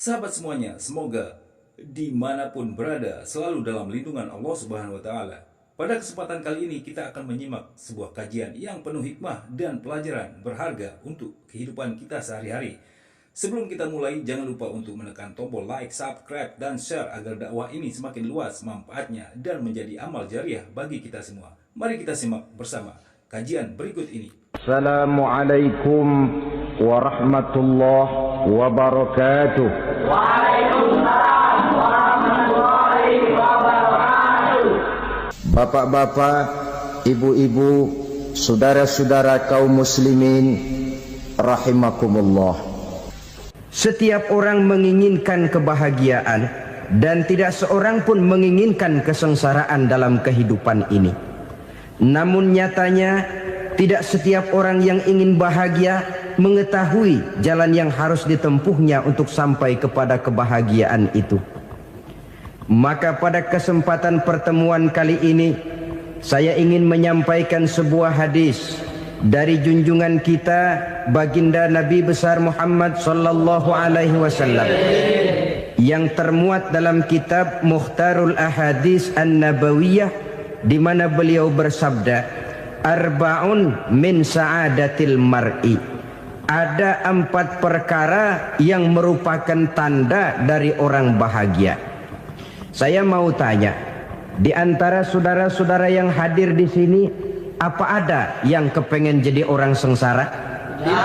Sahabat semuanya, semoga dimanapun berada selalu dalam lindungan Allah Subhanahu wa Ta'ala. Pada kesempatan kali ini kita akan menyimak sebuah kajian yang penuh hikmah dan pelajaran berharga untuk kehidupan kita sehari-hari. Sebelum kita mulai, jangan lupa untuk menekan tombol like, subscribe, dan share agar dakwah ini semakin luas manfaatnya dan menjadi amal jariah bagi kita semua. Mari kita simak bersama kajian berikut ini. Assalamualaikum warahmatullahi wabarakatuh. Waalaikumsalam warahmatullahi wabarakatuh. Bapak-bapak, ibu-ibu, saudara-saudara kaum muslimin rahimakumullah. Setiap orang menginginkan kebahagiaan dan tidak seorang pun menginginkan kesengsaraan dalam kehidupan ini. Namun nyatanya tidak setiap orang yang ingin bahagia mengetahui jalan yang harus ditempuhnya untuk sampai kepada kebahagiaan itu. Maka pada kesempatan pertemuan kali ini saya ingin menyampaikan sebuah hadis dari junjungan kita baginda Nabi besar Muhammad sallallahu alaihi wasallam yang termuat dalam kitab Mukhtarul Ahadits An-Nabawiyah, di mana beliau bersabda, arba'un min sa'adatil mar'i. Ada 4 perkara yang merupakan tanda dari orang bahagia. Saya mau tanya, di antara saudara-saudara yang hadir di sini, apa ada yang kepengen jadi orang sengsara? Ya.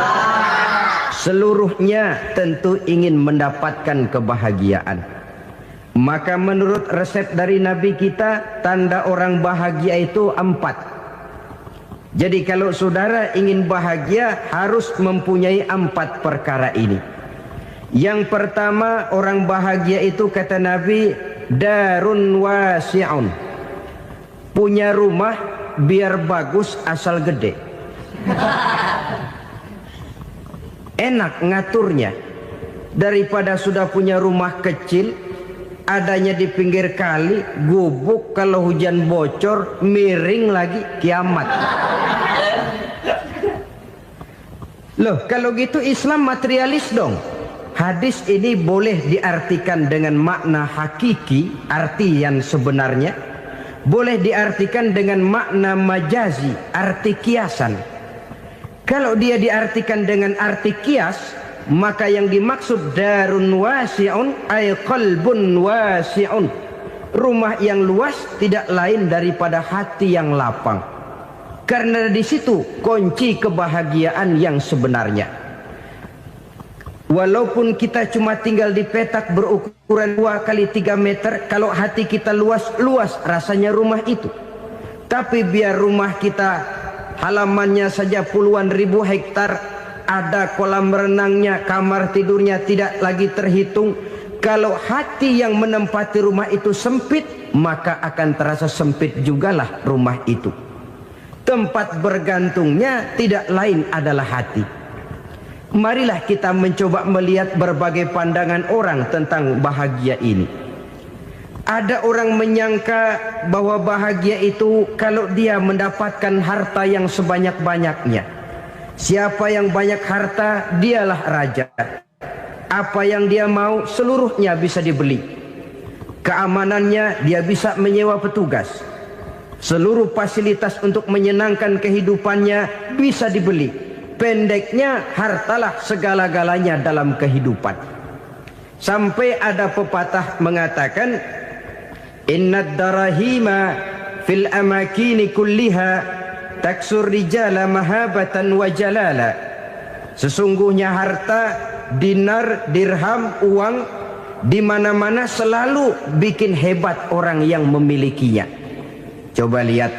Seluruhnya tentu ingin mendapatkan kebahagiaan. Maka menurut resep dari Nabi kita, tanda orang bahagia itu 4. Jadi kalau saudara ingin bahagia harus mempunyai 4 perkara ini. Yang pertama, orang bahagia itu kata Nabi, darun wasi'un. Punya rumah biar bagus asal gede. Enak ngaturnya. Daripada sudah punya rumah kecil, adanya di pinggir kali, gubuk, kalau hujan bocor, miring lagi, kiamat. Loh, kalau gitu Islam materialis dong. Hadis ini boleh diartikan dengan makna hakiki, arti yang sebenarnya. Boleh diartikan dengan makna majazi, arti kiasan. Kalau dia diartikan dengan arti kias, maka yang dimaksud darun wasi'un ay qalbun wasi'un. Rumah yang luas tidak lain daripada hati yang lapang. Karena di situ kunci kebahagiaan yang sebenarnya. Walaupun kita cuma tinggal di petak berukuran 2 kali 3 meter, kalau hati kita luas rasanya rumah itu. Tapi biar rumah kita halamannya saja puluhan ribu hektar, ada kolam renangnya, kamar tidurnya tidak lagi terhitung. Kalau hati yang menempati rumah itu sempit, maka akan terasa sempit jugalah rumah itu. Tempat bergantungnya tidak lain adalah hati. Marilah kita mencoba melihat berbagai pandangan orang tentang bahagia ini. Ada orang menyangka bahwa bahagia itu kalau dia mendapatkan harta yang sebanyak-banyaknya. Siapa yang banyak harta, dialah raja. Apa yang dia mau, seluruhnya bisa dibeli. Keamanannya, dia bisa menyewa petugas. Seluruh fasilitas untuk menyenangkan kehidupannya bisa dibeli. Pendeknya, hartalah segala-galanya dalam kehidupan. Sampai ada pepatah mengatakan, innad darahima fil amakini kulliha taksur rijala mahabatan wa jalala. Sesungguhnya harta, dinar, dirham, uang di mana-mana selalu bikin hebat orang yang memilikinya. Coba lihat,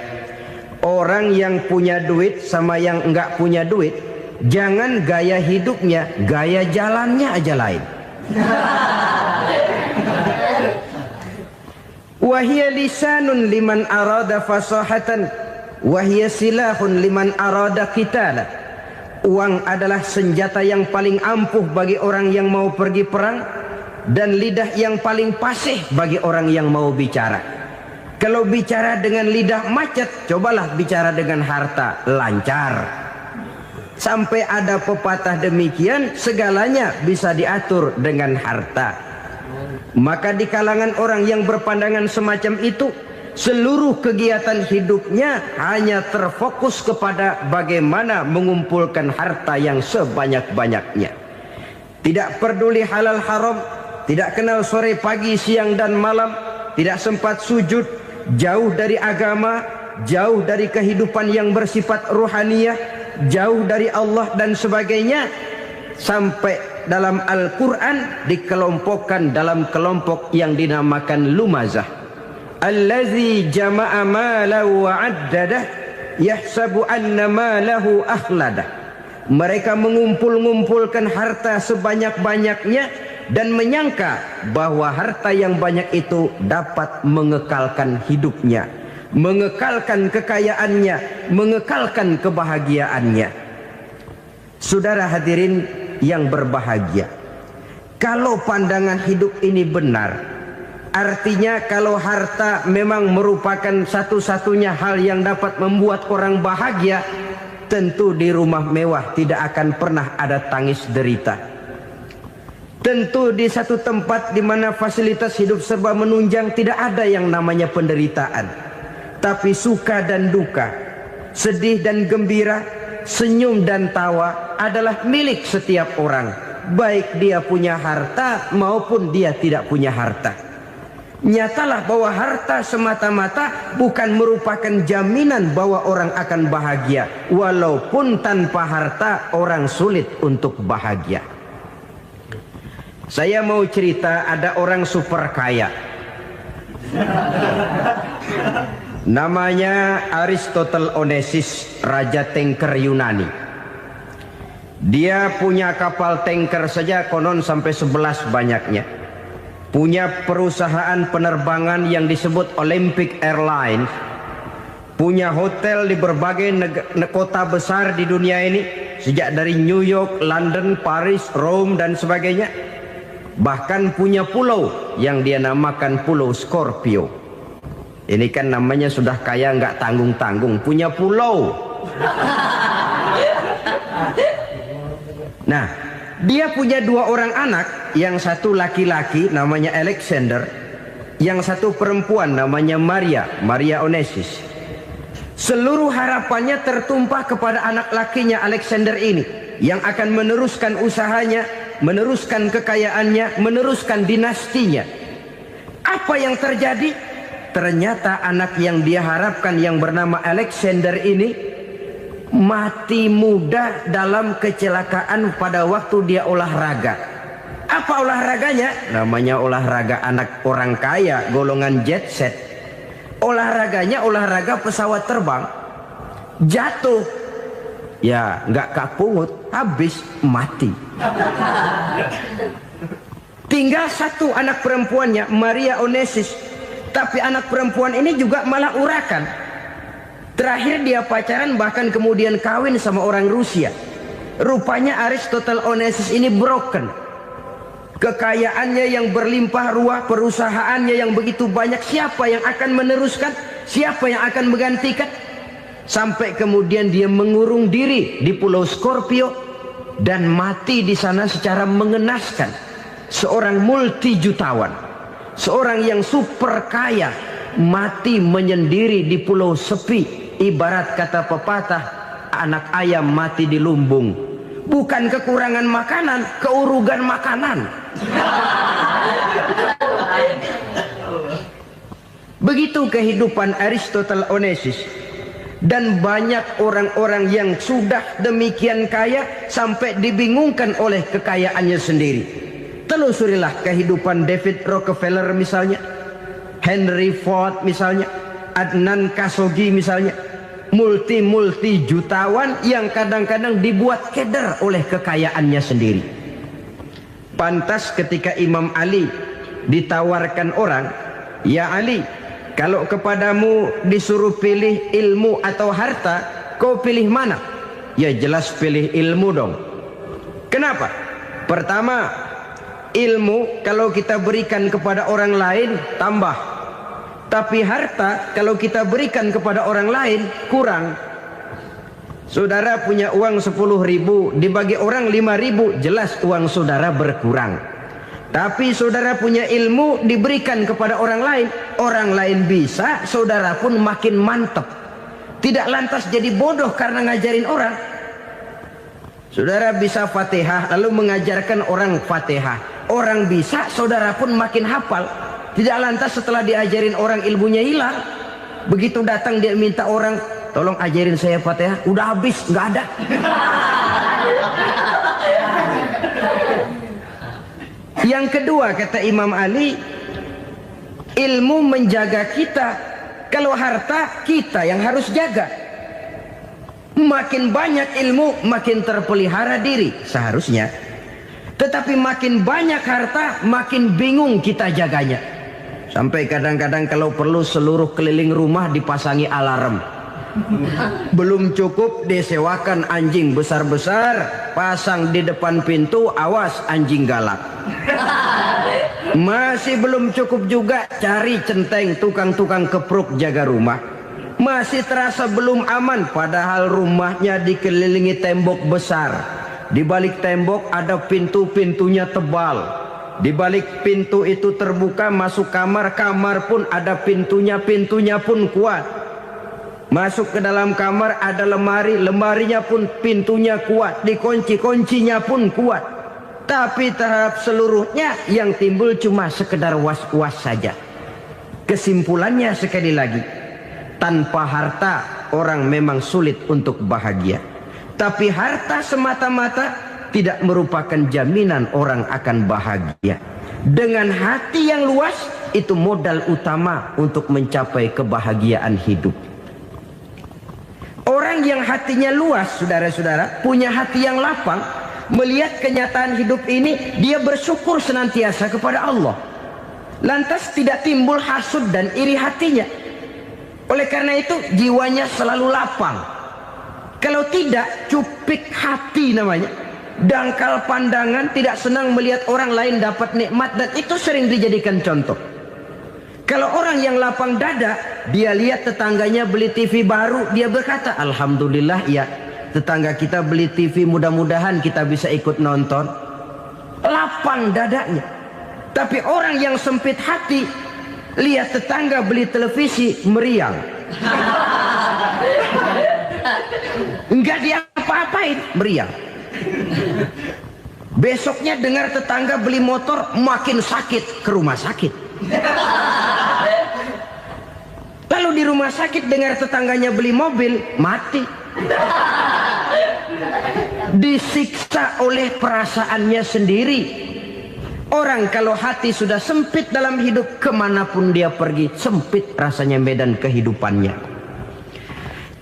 orang yang punya duit sama yang enggak punya duit, jangan gaya hidupnya, gaya jalannya aja lain. Wahia lisanun liman arada fasahatan, wahia silahun liman arada qitala. Uang adalah senjata yang paling ampuh bagi orang yang mau pergi perang, dan lidah yang paling fasih bagi orang yang mau bicara. Kalau bicara dengan lidah macet, cobalah bicara dengan harta, lancar. Sampai ada pepatah demikian, segalanya bisa diatur dengan harta. Maka di kalangan orang yang berpandangan semacam itu, seluruh kegiatan hidupnya hanya terfokus kepada bagaimana mengumpulkan harta yang sebanyak-banyaknya. Tidak peduli halal haram, tidak kenal sore pagi siang dan malam, tidak sempat sujud, jauh dari agama, jauh dari kehidupan yang bersifat ruhaniyah, jauh dari Allah dan sebagainya. Sampai dalam Al-Quran dikelompokkan dalam kelompok yang dinamakan lumazah. Allazi jama'a malahu wa'addadah yahsabu anna malahu akhladah. Mereka mengumpul-ngumpulkan harta sebanyak-banyaknya dan menyangka bahwa harta yang banyak itu dapat mengekalkan hidupnya, mengekalkan kekayaannya, mengekalkan kebahagiaannya. Saudara hadirin yang berbahagia, kalau pandangan hidup ini benar, artinya kalau harta memang merupakan satu-satunya hal yang dapat membuat orang bahagia, tentu di rumah mewah tidak akan pernah ada tangis derita. Tentu di satu tempat di mana fasilitas hidup serba menunjang tidak ada yang namanya penderitaan. Tapi suka dan duka, sedih dan gembira, senyum dan tawa adalah milik setiap orang, baik dia punya harta maupun dia tidak punya harta. Nyatalah bahwa harta semata-mata bukan merupakan jaminan bahwa orang akan bahagia, walaupun tanpa harta orang sulit untuk bahagia. Saya mau cerita, ada orang super kaya, namanya Aristotle Onesimus, raja tanker Yunani. Dia punya kapal tanker saja konon sampai 11 banyaknya. Punya perusahaan penerbangan yang disebut Olympic Airlines. Punya hotel di berbagai kota besar di dunia ini, sejak dari New York, London, Paris, Rome dan sebagainya. Bahkan punya pulau yang dia namakan Pulau Scorpio. Ini kan namanya sudah kaya nggak tanggung-tanggung, punya pulau. Nah, dia punya 2 orang anak, yang satu laki-laki namanya Alexander, yang satu perempuan namanya Maria Onesimus. Seluruh harapannya tertumpah kepada anak lakinya Alexander ini, yang akan meneruskan usahanya, meneruskan kekayaannya, meneruskan dinastinya. Apa yang terjadi? Ternyata anak yang dia harapkan yang bernama Alexander ini mati muda dalam kecelakaan pada waktu dia olahraga. Apa olahraganya? Namanya olahraga anak orang kaya, golongan jet set. Olahraganya olahraga pesawat terbang. Jatuh, ya nggak kapungut, habis mati. Tinggal satu anak perempuannya, Maria Onesimus. Tapi anak perempuan ini juga malah urakan. Terakhir dia pacaran, bahkan kemudian kawin sama orang Rusia. Rupanya Aristotle Onesimus ini broken. Kekayaannya yang berlimpah ruah, perusahaannya yang begitu banyak, siapa yang akan meneruskan? Siapa yang akan menggantikan? Sampai kemudian dia mengurung diri di Pulau Scorpio dan mati di sana secara mengenaskan. Seorang multi jutawan, seorang yang super kaya, mati menyendiri di pulau sepi. Ibarat kata pepatah, anak ayam mati di lumbung. Bukan kekurangan makanan, keurugan makanan. Begitu kehidupan Aristotle Onesimus. Dan banyak orang-orang yang sudah demikian kaya sampai dibingungkan oleh kekayaannya sendiri. Telusurilah kehidupan David Rockefeller misalnya, Henry Ford misalnya, Adnan Khashoggi misalnya. Multi jutawan yang kadang-kadang dibuat keder oleh kekayaannya sendiri. Pantas ketika Imam Ali ditawarkan orang, "Ya Ali, kalau kepadamu disuruh pilih ilmu atau harta, kau pilih mana?" Ya jelas pilih ilmu dong. Kenapa? Pertama, ilmu kalau kita berikan kepada orang lain tambah. Tapi harta kalau kita berikan kepada orang lain kurang. Saudara punya uang 10.000, dibagi orang 5.000, jelas uang saudara berkurang. Tapi saudara punya ilmu, diberikan kepada orang lain bisa, saudara pun makin mantep. Tidak lantas jadi bodoh karena ngajarin orang. Saudara bisa Fatihah lalu mengajarkan orang Fatihah, orang bisa, saudara pun makin hafal. Tidak lantas setelah diajarin orang ilmunya hilang. Begitu datang dia minta orang, tolong ajarin saya Fatihah, udah habis, nggak ada. Yang kedua kata Imam Ali, ilmu menjaga kita. Kalau harta, kita yang harus jaga. Makin banyak ilmu, makin terpelihara diri seharusnya. Tetapi makin banyak harta, makin bingung kita jaganya. Sampai kadang-kadang kalau perlu seluruh keliling rumah dipasangi alarm. Belum cukup disewakan anjing besar-besar, pasang di depan pintu, awas anjing galak. Masih belum cukup juga, cari centeng tukang-tukang kepruk jaga rumah. Masih terasa belum aman, padahal rumahnya dikelilingi tembok besar. Di balik tembok ada pintu-pintunya tebal. Di balik pintu itu terbuka masuk kamar, kamar pun ada pintunya, pintunya pun kuat. Masuk ke dalam kamar ada lemari, lemarinya pun pintunya kuat, dikunci, kuncinya pun kuat. Tapi terhadap seluruhnya yang timbul cuma sekedar was-was saja. Kesimpulannya sekali lagi, tanpa harta orang memang sulit untuk bahagia. Tapi harta semata-mata tidak merupakan jaminan orang akan bahagia. Dengan hati yang luas, itu modal utama untuk mencapai kebahagiaan hidup. Orang yang hatinya luas, saudara-saudara, punya hati yang lapang, melihat kenyataan hidup ini, dia bersyukur senantiasa kepada Allah. Lantas tidak timbul hasud dan iri hatinya. Oleh karena itu jiwanya selalu lapang. Kalau tidak, cupik hati namanya. Dangkal pandangan, tidak senang melihat orang lain dapat nikmat, dan itu sering dijadikan contoh. Kalau orang yang lapang dada, dia lihat tetangganya beli TV baru, dia berkata, alhamdulillah ya, tetangga kita beli TV, mudah-mudahan kita bisa ikut nonton. Lapang dadanya. Tapi orang yang sempit hati, lihat tetangga beli televisi, meriang. Enggak diapa-apain, meriang. Besoknya dengar tetangga beli motor, makin sakit, ke rumah sakit. Lalu di rumah sakit dengar tetangganya beli mobil, mati. Disiksa oleh perasaannya sendiri. Orang kalau hati sudah sempit dalam hidup, kemanapun dia pergi, sempit rasanya medan kehidupannya.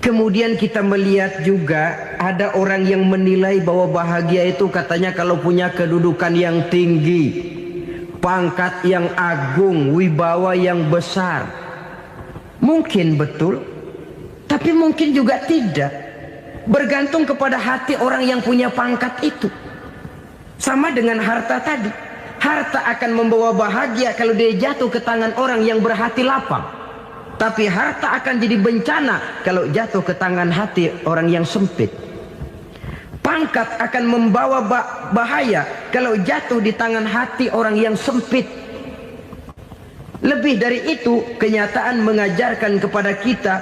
Kemudian kita melihat juga ada orang yang menilai bahwa bahagia itu katanya kalau punya kedudukan yang tinggi, pangkat yang agung, wibawa yang besar. Mungkin betul, tapi mungkin juga tidak. Bergantung kepada hati orang yang punya pangkat itu. Sama dengan harta tadi. Harta akan membawa bahagia kalau dia jatuh ke tangan orang yang berhati lapang. Tapi harta akan jadi bencana kalau jatuh ke tangan hati orang yang sempit. Pangkat akan membawa bahaya kalau jatuh di tangan hati orang yang sempit. Lebih dari itu, kenyataan mengajarkan kepada kita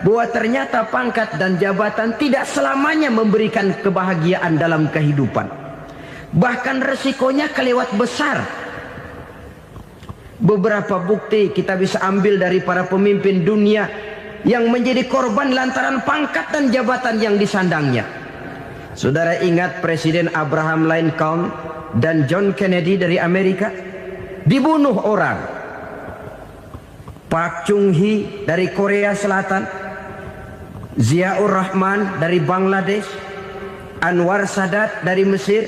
bahwa ternyata pangkat dan jabatan tidak selamanya memberikan kebahagiaan dalam kehidupan. Bahkan resikonya kelewat besar. Beberapa bukti kita bisa ambil dari para pemimpin dunia yang menjadi korban lantaran pangkat dan jabatan yang disandangnya. Saudara ingat Presiden Abraham Lincoln dan John Kennedy dari Amerika? Dibunuh orang. Park Chung-hee dari Korea Selatan, Ziaur Rahman dari Bangladesh, Anwar Sadat dari Mesir,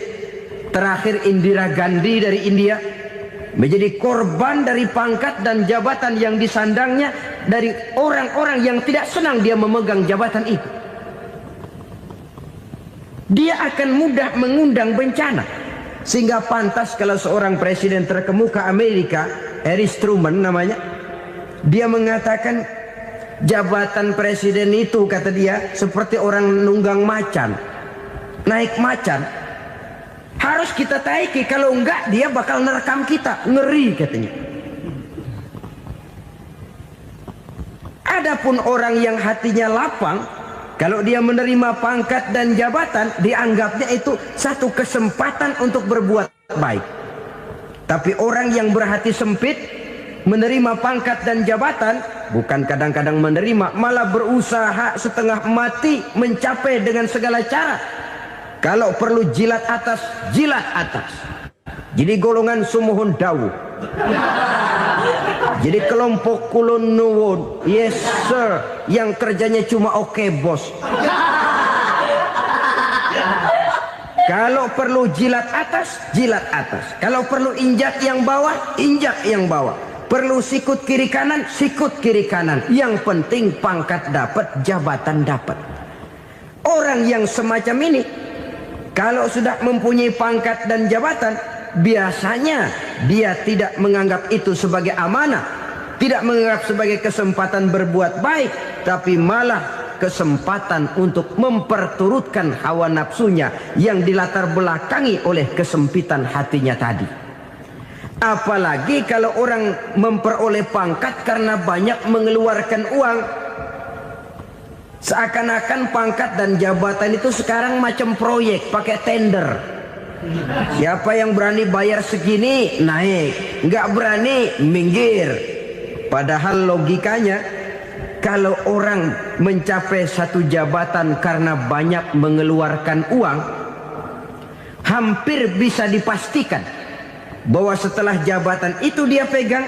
terakhir Indira Gandhi dari India, menjadi korban dari pangkat dan jabatan yang disandangnya dari orang-orang yang tidak senang dia memegang jabatan itu. Dia akan mudah mengundang bencana. Sehingga pantas kalau seorang presiden terkemuka Amerika, Harry Truman namanya, dia mengatakan, Jabatan presiden itu, kata dia, seperti orang nunggang macan, naik macan. Harus kita taiki, kalau enggak dia bakal nerekam kita. Ngeri katanya. Adapun orang yang hatinya lapang, kalau dia menerima pangkat dan jabatan, dianggapnya itu satu kesempatan untuk berbuat baik. Tapi orang yang berhati sempit, menerima pangkat dan jabatan, bukan kadang-kadang menerima, malah berusaha setengah mati mencapai dengan segala cara. Kalau perlu jilat atas, jilat atas. Jadi golongan sumuhun dawu. Jadi kelompok kulon nuwun, yes sir, yang kerjanya cuma oke bos. Kalau perlu jilat atas, jilat atas. Kalau perlu injak yang bawah, injak yang bawah. Perlu sikut kiri kanan, sikut kiri kanan. Yang penting pangkat dapat, jabatan dapat. Orang yang semacam ini, kalau sudah mempunyai pangkat dan jabatan, biasanya dia tidak menganggap itu sebagai amanah, tidak menganggap sebagai kesempatan berbuat baik, tapi malah kesempatan untuk memperturutkan hawa nafsunya yang dilatar belakangi oleh kesempitan hatinya tadi. Apalagi kalau orang memperoleh pangkat karena banyak mengeluarkan uang. Seakan-akan pangkat dan jabatan itu sekarang macam proyek, pakai tender. Siapa yang berani bayar segini naik, nggak berani minggir. Padahal logikanya, kalau orang mencapai satu jabatan karena banyak mengeluarkan uang, hampir bisa dipastikan bahwa setelah jabatan itu dia pegang,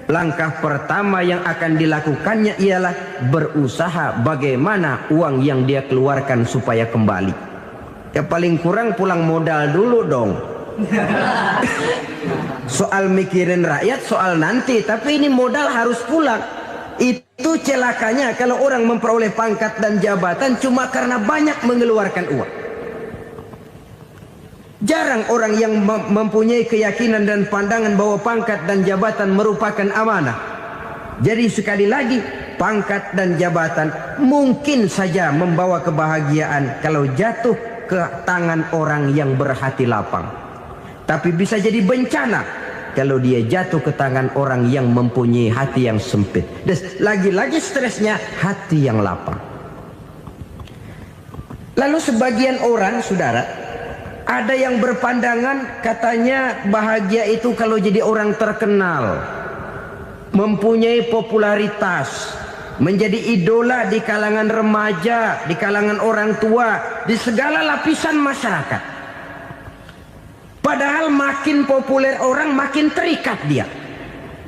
langkah pertama yang akan dilakukannya ialah berusaha bagaimana uang yang dia keluarkan supaya kembali. Ya paling kurang pulang modal dulu dong. Soal mikirin rakyat soal nanti, tapi ini modal harus pulang. Itu celakanya kalau orang memperoleh pangkat dan jabatan cuma karena banyak mengeluarkan uang. Jarang orang yang mempunyai keyakinan dan pandangan bahwa pangkat dan jabatan merupakan amanah. Jadi sekali lagi, pangkat dan jabatan mungkin saja membawa kebahagiaan kalau jatuh ke tangan orang yang berhati lapang. Tapi bisa jadi bencana kalau dia jatuh ke tangan orang yang mempunyai hati yang sempit. Dan lagi-lagi stresnya hati yang lapang. Lalu sebagian orang, saudara, ada yang berpandangan katanya bahagia itu kalau jadi orang terkenal, mempunyai popularitas, menjadi idola di kalangan remaja, di kalangan orang tua, di segala lapisan masyarakat. Padahal makin populer orang makin terikat dia.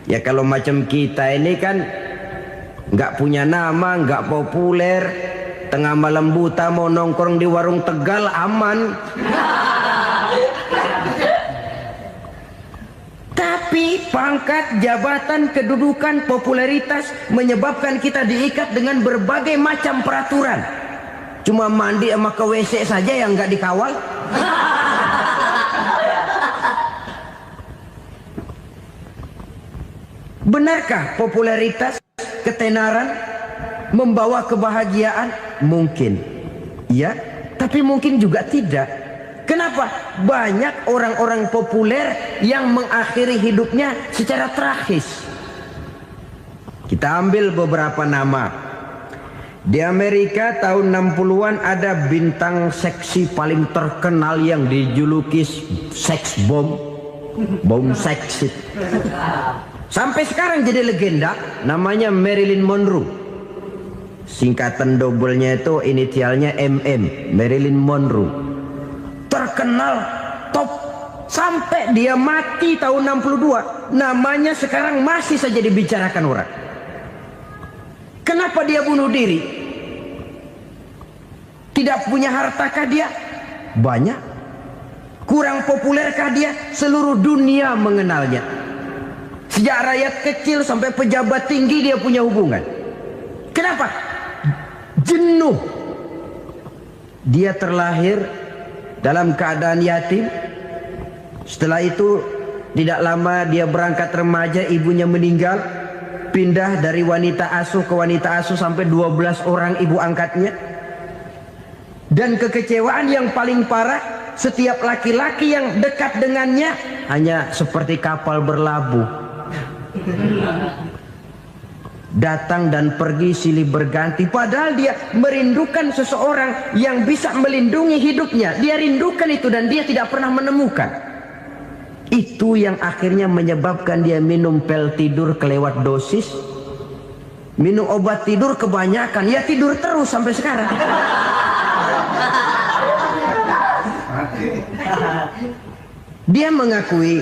Ya kalau macam kita ini kan nggak punya nama, nggak populer, tengah malam buta mau nongkrong di warung Tegal aman. Tapi pangkat, jabatan, kedudukan, popularitas menyebabkan kita diikat dengan berbagai macam peraturan. Cuma mandi sama ke WC saja yang nggak dikawal. Benarkah popularitas, ketenaran membawa kebahagiaan? Mungkin. Ya, tapi mungkin juga tidak. Kenapa? Banyak orang-orang populer yang mengakhiri hidupnya secara tragis. Kita ambil beberapa nama. Di Amerika tahun 60-an ada bintang seksi paling terkenal yang dijuluki seks bom. Bom seksi. Sampai sekarang jadi legenda, namanya Marilyn Monroe. Singkatan dobelnya itu inisialnya MM, Marilyn Monroe. Terkenal, top, sampai dia mati tahun 62. Namanya sekarang masih saja dibicarakan orang. Kenapa dia bunuh diri? Tidak punya hartakah dia? Banyak. Kurang populerkah dia? Seluruh dunia mengenalnya. Sejak rakyat kecil sampai pejabat tinggi dia punya hubungan. Kenapa? Jenuh. Dia terlahir dalam keadaan yatim. Setelah itu tidak lama dia berangkat remaja, ibunya meninggal. pindah dari wanita asuh ke wanita asuh sampai 12 orang ibu angkatnya. Dan kekecewaan yang paling parah, setiap laki-laki yang dekat dengannya hanya seperti kapal berlabuh. Datang dan pergi silih berganti, padahal dia merindukan seseorang yang bisa melindungi hidupnya. Dia rindukan itu dan dia tidak pernah menemukan. Itu yang akhirnya menyebabkan dia minum pil tidur kelewat dosis, minum obat tidur kebanyakan, ya tidur terus sampai sekarang. Dia mengakui,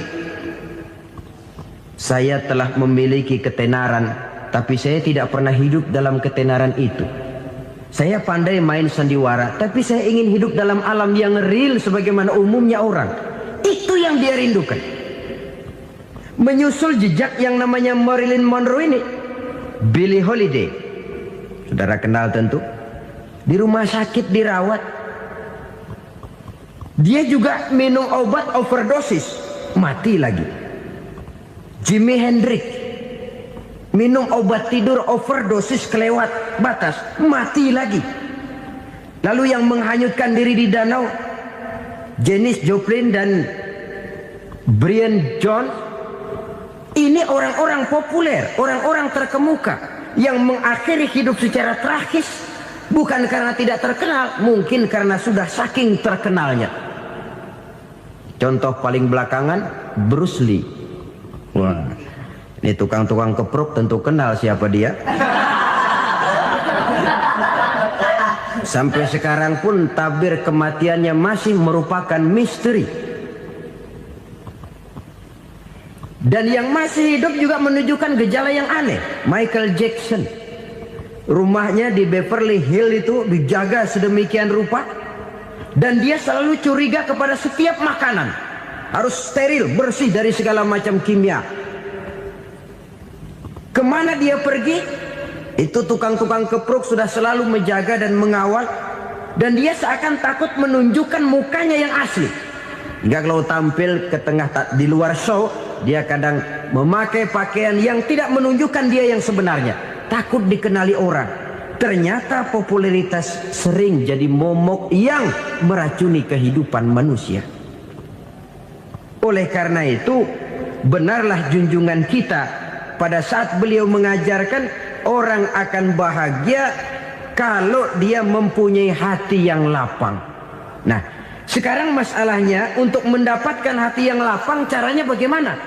saya telah memiliki ketenaran, tapi saya tidak pernah hidup dalam ketenaran itu. Saya pandai main sandiwara, tapi saya ingin hidup dalam alam yang real sebagaimana umumnya orang. Itu yang dia rindukan. Menyusul jejak yang namanya Marilyn Monroe ini, Billie Holiday, saudara kenal tentu. Di rumah sakit dirawat. Dia juga minum obat overdosis, mati lagi. Jimi Hendrix minum obat tidur overdosis kelewat batas, mati lagi. Lalu yang menghanyutkan diri di danau, Janis Joplin dan Brian Jones. Ini orang-orang populer, orang-orang terkemuka yang mengakhiri hidup secara tragis, bukan karena tidak terkenal, mungkin karena sudah saking terkenalnya. Contoh paling belakangan, Bruce Lee. Wah, ini tukang-tukang keprok tentu kenal siapa dia. Sampai sekarang pun tabir kematiannya masih merupakan misteri. Dan yang masih hidup juga menunjukkan gejala yang aneh. Michael Jackson, rumahnya di Beverly Hills itu dijaga sedemikian rupa, dan dia selalu curiga kepada setiap makanan harus steril, bersih dari segala macam kimia. Kemana dia pergi, itu tukang-tukang keprok sudah selalu menjaga dan mengawal, dan dia seakan takut menunjukkan mukanya yang asli. Hingga kalau tampil ke tengah di luar show, dia kadang memakai pakaian yang tidak menunjukkan dia yang sebenarnya, takut dikenali orang. Ternyata popularitas sering jadi momok yang meracuni kehidupan manusia. Oleh karena itu, benarlah junjungan kita pada saat beliau mengajarkan orang akan bahagia kalau dia mempunyai hati yang lapang. Nah, sekarang masalahnya untuk mendapatkan hati yang lapang, caranya bagaimana?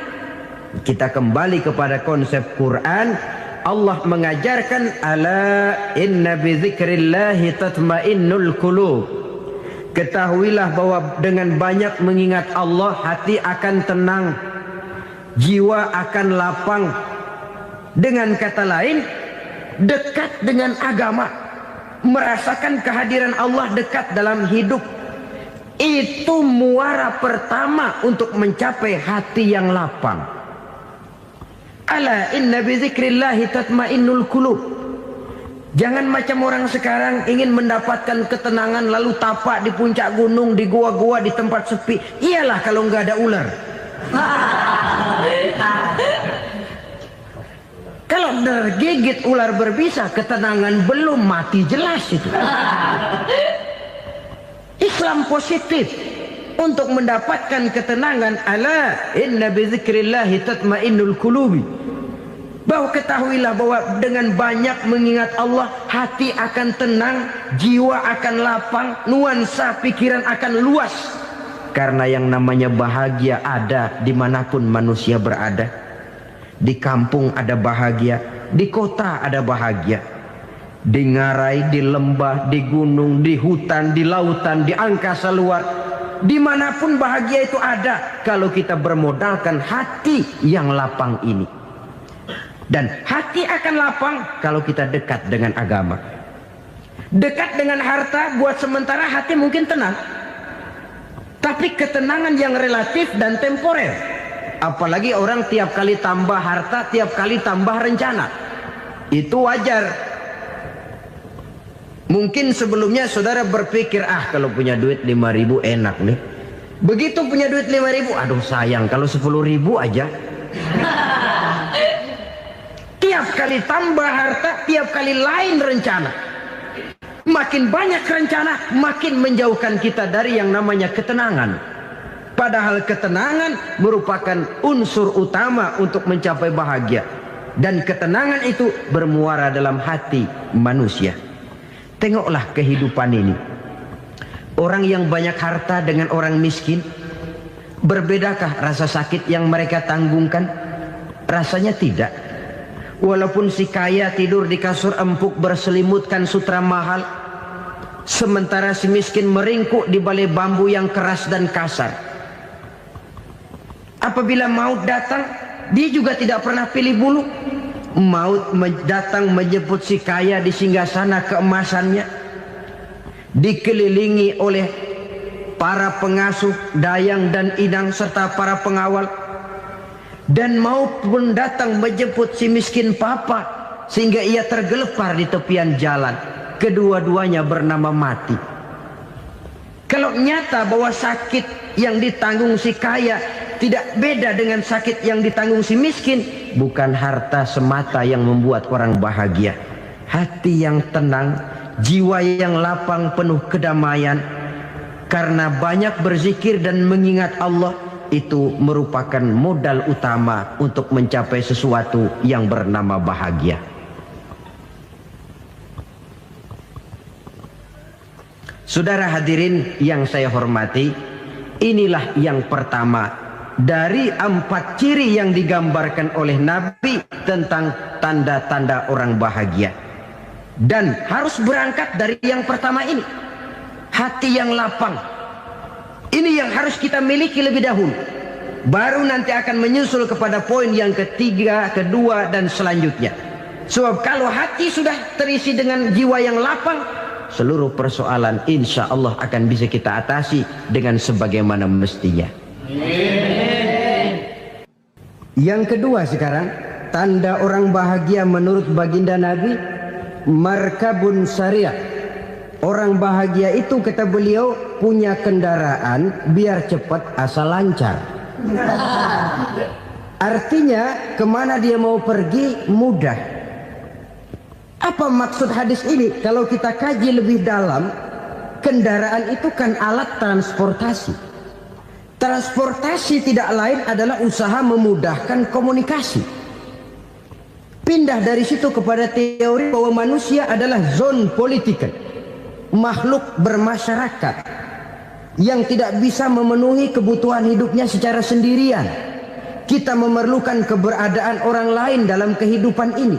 Kita kembali kepada konsep Quran. Allah mengajarkan, ala inna bidzikrillahi tatmainnul qulub. Ketahuilah bahwa dengan banyak mengingat Allah, hati akan tenang, jiwa akan lapang. Dengan kata lain, dekat dengan agama, merasakan kehadiran Allah dekat dalam hidup. Itu muara pertama untuk mencapai hati yang lapang. Ala inna bizikrillahi tatmainnul qulub. Jangan macam orang sekarang ingin mendapatkan ketenangan lalu tapak di puncak gunung, di gua-gua, di tempat sepi. Iyalah kalau nggak ada ular. Kalau tergigit ular berbisa, ketenangan belum, mati jelas itu. Islam positif untuk mendapatkan ketenangan. Ala inna bizikrillahi tatmainnul qulubi. Bahwa ketahuilah bahwa dengan banyak mengingat Allah, hati akan tenang, jiwa akan lapang, nuansa pikiran akan luas. Karena yang namanya bahagia ada dimanapun manusia berada. Di kampung ada bahagia, di kota ada bahagia. Di ngarai, di lembah, di gunung, di hutan, di lautan, di angkasa luar, dimanapun bahagia itu ada kalau kita bermodalkan hati yang lapang ini. Dan hati akan lapang kalau kita dekat dengan agama. Dekat dengan harta buat sementara hati mungkin tenang, tapi ketenangan yang relatif dan temporer. Apalagi orang tiap kali tambah harta, tiap kali tambah rencana, itu wajar. Mungkin sebelumnya saudara berpikir, kalau punya duit 5.000 enak nih. Begitu punya duit 5.000, aduh sayang kalau 10.000 aja. Tiap kali tambah harta, tiap kali lain rencana. Makin banyak rencana, makin menjauhkan kita dari yang namanya ketenangan. Padahal ketenangan merupakan unsur utama untuk mencapai bahagia. Dan ketenangan itu bermuara dalam hati manusia. Tengoklah kehidupan ini. Orang yang banyak harta dengan orang miskin, berbedakah rasa sakit yang mereka tanggungkan? Rasanya tidak. Walaupun si kaya tidur di kasur empuk berselimutkan sutra mahal, sementara si miskin meringkuk di balai bambu yang keras dan kasar. Apabila maut datang, dia juga tidak pernah pilih bulu. Maut datang menjemput si kaya di singgasana keemasannya, dikelilingi oleh para pengasuh, dayang dan inang serta para pengawal. Dan maut pun datang menjemput si miskin papa, sehingga ia tergelepar di tepian jalan. Kedua-duanya bernama mati. Kalau nyata bahwa sakit yang ditanggung si kaya tidak beda dengan sakit yang ditanggung si miskin, bukan harta semata yang membuat orang bahagia. Hati yang tenang, jiwa yang lapang penuh kedamaian, karena banyak berzikir dan mengingat Allah, itu merupakan modal utama untuk mencapai sesuatu yang bernama bahagia. Saudara hadirin yang saya hormati, inilah yang pertama dari 4 ciri yang digambarkan oleh Nabi tentang tanda-tanda orang bahagia. Dan harus berangkat dari yang pertama ini, hati yang lapang. Ini yang harus kita miliki lebih dahulu. Baru nanti akan menyusul kepada poin yang ketiga, kedua, dan selanjutnya. Sebab kalau hati sudah terisi dengan jiwa yang lapang, seluruh persoalan insya Allah akan bisa kita atasi dengan sebagaimana mestinya. Yang kedua sekarang, tanda orang bahagia menurut baginda Nabi, markabun syariah. Orang bahagia itu, kata beliau, punya kendaraan biar cepat asal lancar. Artinya kemana dia mau pergi mudah. Apa maksud hadis ini? Kalau kita kaji lebih dalam, kendaraan itu kan alat transportasi. Transportasi tidak lain adalah usaha memudahkan komunikasi. Pindah dari situ kepada teori bahwa manusia adalah zon political, makhluk bermasyarakat yang tidak bisa memenuhi kebutuhan hidupnya secara sendirian. Kita memerlukan keberadaan orang lain dalam kehidupan ini.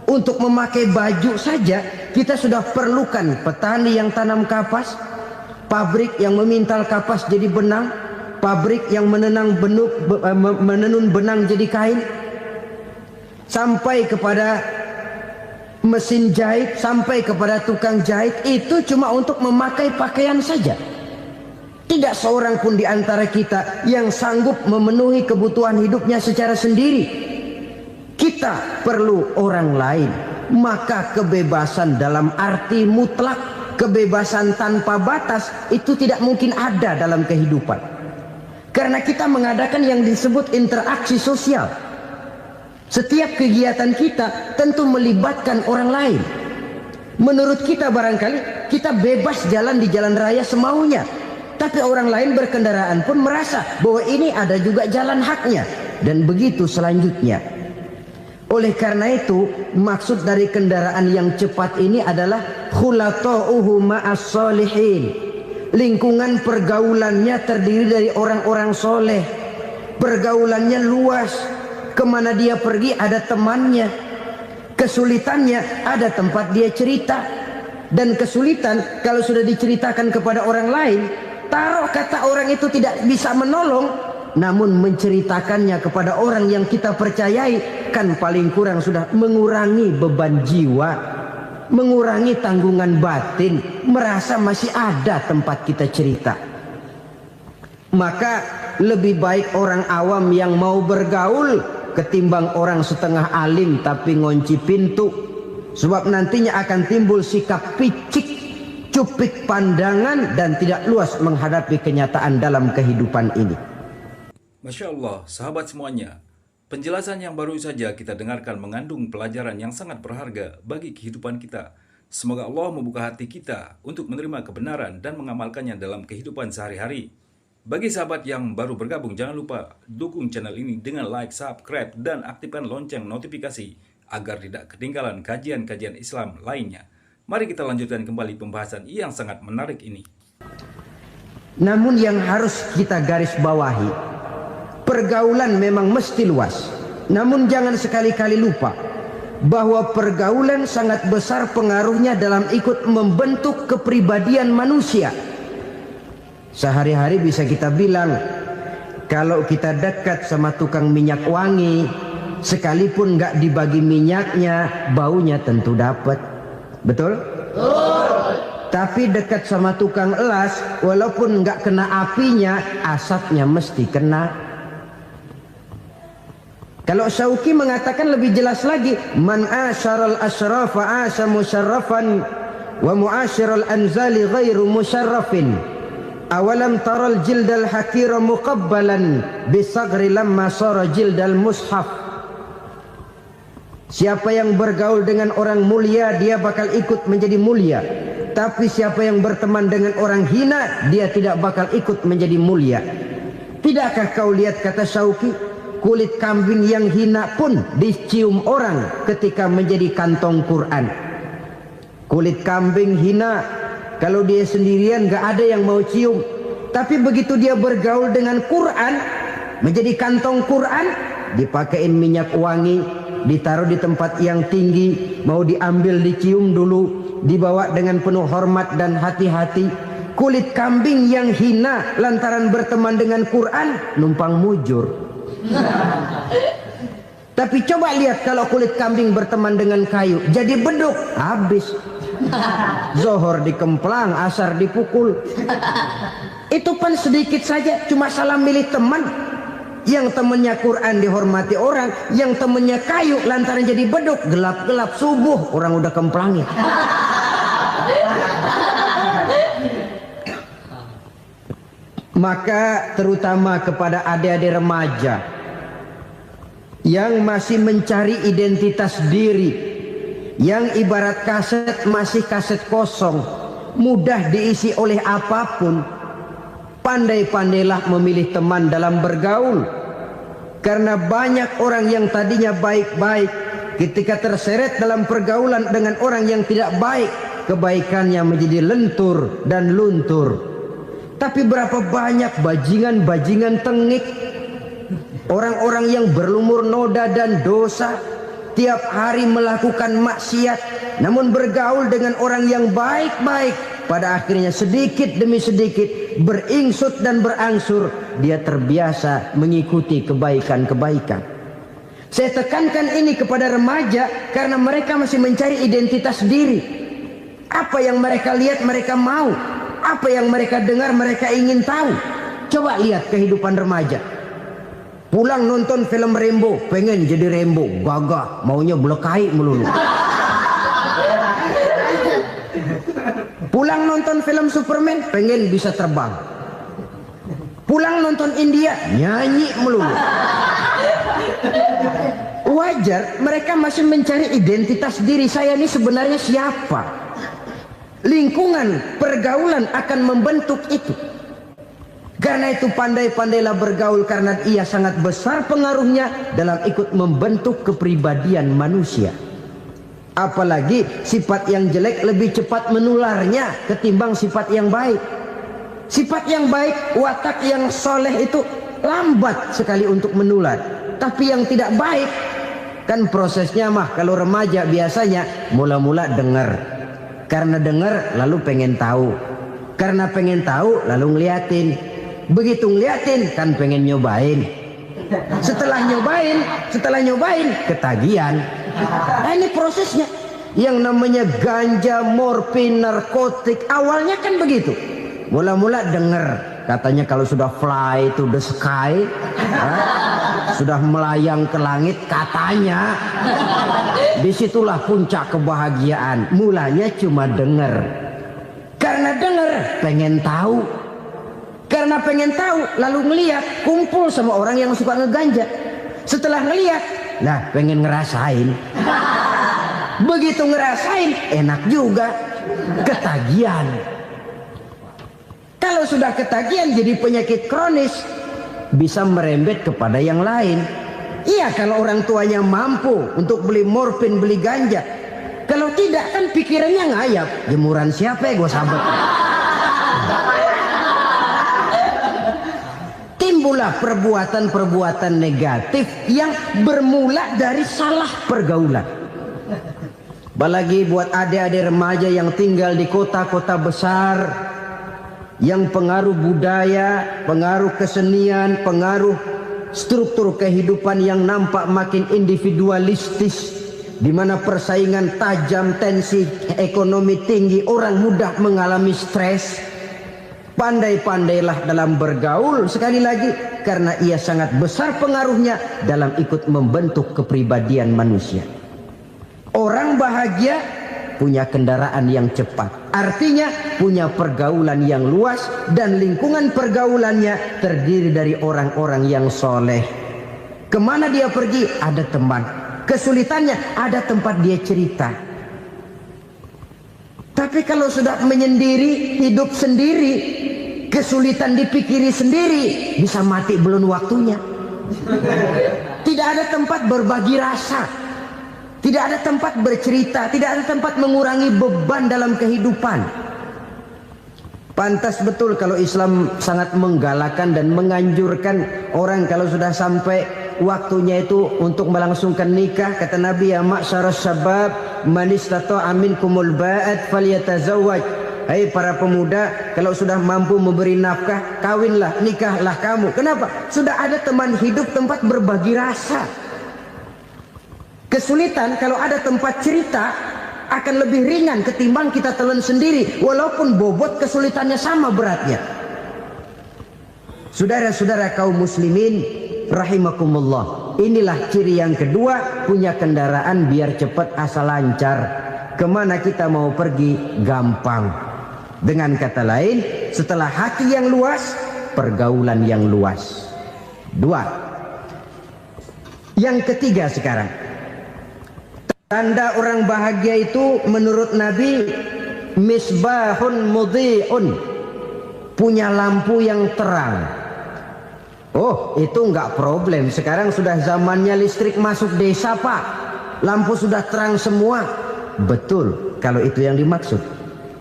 Untuk memakai baju saja kita sudah perlukan petani yang tanam kapas, pabrik yang memintal kapas jadi benang, pabrik yang menenun benang jadi kain, sampai kepada mesin jahit, sampai kepada tukang jahit. Itu cuma untuk memakai pakaian saja. Tidak seorang pun di antara kita yang sanggup memenuhi kebutuhan hidupnya secara sendiri. Kita perlu orang lain. Maka kebebasan dalam arti mutlak, kebebasan tanpa batas, itu tidak mungkin ada dalam kehidupan. Karena kita mengadakan yang disebut interaksi sosial. Setiap kegiatan kita tentu melibatkan orang lain. Menurut kita barangkali kita bebas jalan di jalan raya semaunya, tapi orang lain berkendaraan pun merasa bahwa ini ada juga jalan haknya, dan begitu selanjutnya. Oleh karena itu, maksud dari kendaraan yang cepat ini adalah khulata'uhu ma'as solihin. Lingkungan pergaulannya terdiri dari orang-orang soleh. Pergaulannya luas. Kemana dia pergi ada temannya. Kesulitannya ada tempat dia cerita. Dan kesulitan kalau sudah diceritakan kepada orang lain, taruh kata orang itu tidak bisa menolong, namun menceritakannya kepada orang yang kita percayai, kan paling kurang sudah mengurangi beban jiwa, mengurangi tanggungan batin, merasa masih ada tempat kita cerita. Maka lebih baik orang awam yang mau bergaul ketimbang orang setengah alim tapi ngunci pintu. Sebab nantinya akan timbul sikap picik, cupik pandangan, dan tidak luas menghadapi kenyataan dalam kehidupan ini. Masya Allah, sahabat semuanya. Penjelasan yang baru saja kita dengarkan mengandung pelajaran yang sangat berharga bagi kehidupan kita. Semoga Allah membuka hati kita untuk menerima kebenaran dan mengamalkannya dalam kehidupan sehari-hari. Bagi sahabat yang baru bergabung, jangan lupa dukung channel ini dengan like, subscribe, dan aktifkan lonceng notifikasi agar tidak ketinggalan kajian-kajian Islam lainnya. Mari kita lanjutkan kembali pembahasan yang sangat menarik ini. Namun yang harus kita garis bawahi, pergaulan memang mesti luas. Namun jangan sekali-kali lupa bahwa pergaulan sangat besar pengaruhnya dalam ikut membentuk kepribadian manusia. Sehari-hari bisa kita bilang, kalau kita dekat sama tukang minyak wangi, sekalipun nggak dibagi minyaknya, baunya tentu dapat. Betul? Tapi dekat sama tukang elas, walaupun nggak kena apinya, asapnya mesti kena. Kalau Syauqi mengatakan lebih jelas lagi, man asyaral asrafa asa musyarrafan wa muasyiral anzali ghairu musyarrafin. Awalam taral jildal hakira muqabbalan bisagri lamma sara jildal mushaf. Siapa yang bergaul dengan orang mulia, dia bakal ikut menjadi mulia. Tapi siapa yang berteman dengan orang hina, dia tidak bakal ikut menjadi mulia. Tidakkah kau lihat, kata Syauqi, kulit kambing yang hina pun dicium orang ketika menjadi kantong Quran. Kulit kambing hina, kalau dia sendirian gak ada yang mau cium. Tapi begitu dia bergaul dengan Quran, menjadi kantong Quran, dipakein minyak wangi, ditaruh di tempat yang tinggi, mau diambil dicium dulu, dibawa dengan penuh hormat dan hati-hati. Kulit kambing yang hina lantaran berteman dengan Quran, numpang mujur. Tapi coba lihat kalau kulit kambing berteman dengan kayu, jadi beduk, habis. Zohor dikemplang, asar dipukul. Itu pun sedikit saja, cuma salah milih teman. Yang temannya Quran dihormati orang, yang temannya kayu lantaran jadi beduk, gelap-gelap subuh orang udah kemplangin. Maka terutama kepada adik-adik remaja yang masih mencari identitas diri, yang ibarat kaset masih kaset kosong, mudah diisi oleh apapun, pandai-pandailah memilih teman dalam bergaul. Karena banyak orang yang tadinya baik-baik, ketika terseret dalam pergaulan dengan orang yang tidak baik, kebaikannya menjadi lentur dan luntur. Tapi berapa banyak bajingan-bajingan tengik, orang-orang yang berlumur noda dan dosa, tiap hari melakukan maksiat, namun bergaul dengan orang yang baik-baik, pada akhirnya sedikit demi sedikit beringsut dan berangsur dia terbiasa mengikuti kebaikan-kebaikan. Saya tekankan ini kepada remaja karena mereka masih mencari identitas diri. Apa yang mereka lihat mereka mau, apa yang mereka dengar mereka ingin tahu. Coba lihat kehidupan remaja. Pulang nonton film Rambo, pengen jadi Rambo, gagah, maunya belekai melulu. Pulang nonton film Superman, pengen bisa terbang. Pulang nonton India, nyanyi melulu. Wajar, mereka masih mencari identitas diri. Saya ini sebenarnya siapa? Lingkungan, pergaulan akan membentuk itu. Karena itu pandai-pandailah bergaul, karena ia sangat besar pengaruhnya dalam ikut membentuk kepribadian manusia. Apalagi sifat yang jelek lebih cepat menularnya ketimbang sifat yang baik. Sifat yang baik, watak yang soleh itu lambat sekali untuk menular. Tapi yang tidak baik, kan prosesnya mah kalau remaja biasanya mula-mula dengar. Karena dengar lalu pengen tahu. Karena pengen tahu lalu ngeliatin. Begitu ngeliatin kan pengen nyobain. Setelah nyobain ketagihan. Nah, ini prosesnya. Yang namanya ganja, morfin, narkotik, awalnya kan begitu. Mula-mula denger, katanya kalau sudah fly to the sky, sudah melayang ke langit, katanya disitulah puncak kebahagiaan. Mulanya cuma denger. Karena denger pengen tahu. Karena pengen tahu lalu ngeliat, kumpul sama orang yang suka ngeganja. Setelah ngelihat, lah pengen ngerasain. Begitu ngerasain, enak juga, ketagihan. Kalau sudah ketagihan jadi penyakit kronis, bisa merembet kepada yang lain. Iya, kalau orang tuanya mampu untuk beli morfin, beli ganja. Kalau tidak kan pikirannya ngayap. Jemuran siapa ya gue sahabat. Timbullah perbuatan-perbuatan negatif yang bermula dari salah pergaulan. Apalagi buat adik-adik remaja yang tinggal di kota-kota besar, yang pengaruh budaya, pengaruh kesenian, pengaruh struktur kehidupan yang nampak makin individualistis, di mana persaingan tajam, tensi ekonomi tinggi, orang mudah mengalami stres. Pandai-pandailah dalam bergaul, sekali lagi, karena ia sangat besar pengaruhnya dalam ikut membentuk kepribadian manusia. Orang bahagia punya kendaraan yang cepat, artinya punya pergaulan yang luas, dan lingkungan pergaulannya terdiri dari orang-orang yang soleh. Kemana dia pergi ada teman, kesulitannya ada tempat dia cerita. Tapi kalau sudah menyendiri, hidup sendiri, kesulitan dipikiri sendiri, bisa mati belum waktunya. Tidak ada tempat berbagi rasa, tidak ada tempat bercerita, tidak ada tempat mengurangi beban dalam kehidupan. Pantas betul kalau Islam sangat menggalakkan dan menganjurkan orang kalau sudah sampai waktunya itu untuk melangsungkan nikah. Kata Nabi, ya ma'syaras syabab man istata'a minkumul ba'at falyatazawwaj. Hai para pemuda, kalau sudah mampu memberi nafkah, kawinlah, nikahlah kamu. Kenapa? Sudah ada teman hidup, tempat berbagi rasa. Kesulitan kalau ada tempat cerita akan lebih ringan ketimbang kita telan sendiri, walaupun bobot kesulitannya sama beratnya. Saudara-saudara kaum muslimin rahimakumullah, inilah ciri yang kedua, punya kendaraan biar cepat asal lancar. Kemana kita mau pergi gampang. Dengan kata lain, setelah hati yang luas, pergaulan yang luas. Dua. Yang ketiga sekarang, tanda orang bahagia itu menurut Nabi, misbahun mudhi'un, punya lampu yang terang. Oh, itu enggak problem. Sekarang sudah zamannya listrik masuk desa, Pak. Lampu sudah terang semua. Betul, kalau itu yang dimaksud.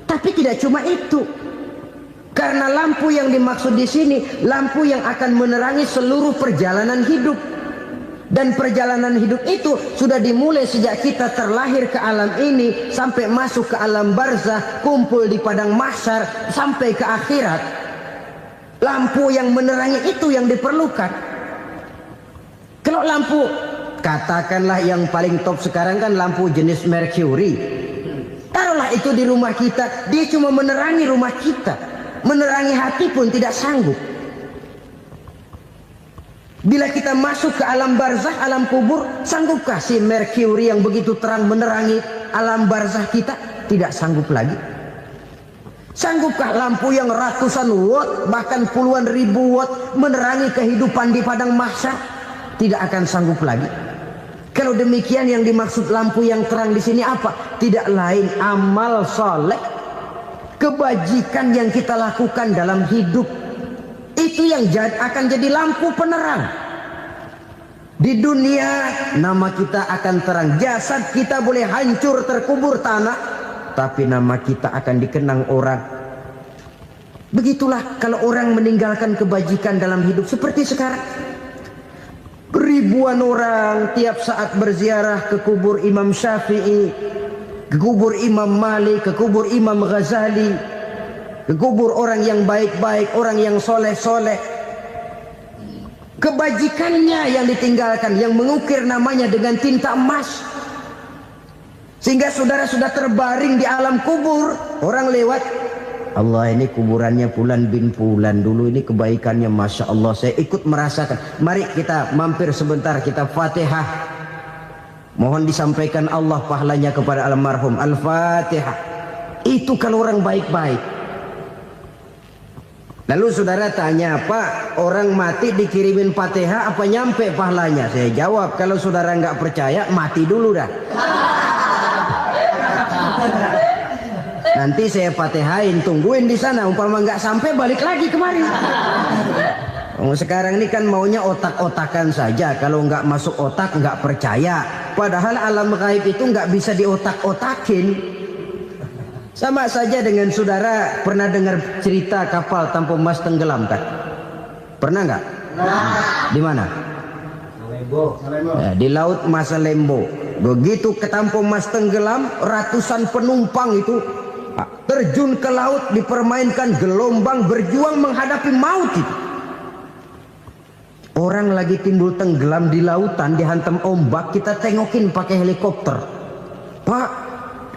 Tapi tidak cuma itu. Karena lampu yang dimaksud di sini, lampu yang akan menerangi seluruh perjalanan hidup. Dan perjalanan hidup itu sudah dimulai sejak kita terlahir ke alam ini, sampai masuk ke alam barzah, kumpul di padang mahsyar, sampai ke akhirat. Lampu yang menerangi itu yang diperlukan. Kalau lampu, katakanlah yang paling top sekarang kan lampu jenis Mercury. Taruhlah itu di rumah kita, dia cuma menerangi rumah kita, menerangi hati pun tidak sanggup. Bila kita masuk ke alam barzah, alam kubur, sanggupkah si Mercury yang begitu terang menerangi alam barzah kita? Tidak sanggup lagi. Sanggupkah lampu yang ratusan watt, bahkan puluhan ribu watt menerangi kehidupan di padang mahsyar? Tidak akan sanggup lagi. Kalau demikian, yang dimaksud lampu yang terang di sini apa? Tidak lain amal soleh, kebajikan yang kita lakukan dalam hidup. Itu yang akan jadi lampu penerang. Di dunia nama kita akan terang. Jasad kita boleh hancur terkubur tanah, tapi nama kita akan dikenang orang. Begitulah kalau orang meninggalkan kebajikan dalam hidup seperti sekarang. Ribuan orang tiap saat berziarah ke kubur Imam Syafi'i, ke kubur Imam Malik, ke kubur Imam Ghazali, ke kubur orang yang baik-baik, orang yang soleh-soleh. Kebajikannya yang ditinggalkan, yang mengukir namanya dengan tinta emas. Sehingga saudara sudah terbaring di alam kubur, orang lewat, Allah ini kuburannya Fulan bin Fulan, dulu ini kebaikannya Masya Allah, saya ikut merasakan. Mari kita mampir sebentar, kita Fatihah. Mohon disampaikan Allah pahalanya kepada almarhum. Al-Fatihah. Itu kalau orang baik-baik. Lalu saudara tanya, Pak, orang mati dikirimin Fatihah apa nyampe pahalanya? Saya jawab, kalau saudara nggak percaya, mati dulu dah. Nanti saya Fatihain, tungguin di sana. Umpama nggak sampai, balik lagi kemari. Sekarang ini kan maunya otak-otakan saja. Kalau nggak masuk otak, nggak percaya. Padahal alam gaib itu nggak bisa diotak-otakin. Sama saja dengan saudara pernah dengar cerita kapal tanpa emas tenggelam kan? Pernah nggak? Di mana? Di laut Masalembo. Begitu ketampo emas tenggelam, ratusan penumpang itu terjun ke laut, dipermainkan gelombang, berjuang menghadapi maut itu. Orang lagi timbul tenggelam di lautan, dihantam ombak, kita tengokin pakai helikopter. Pak,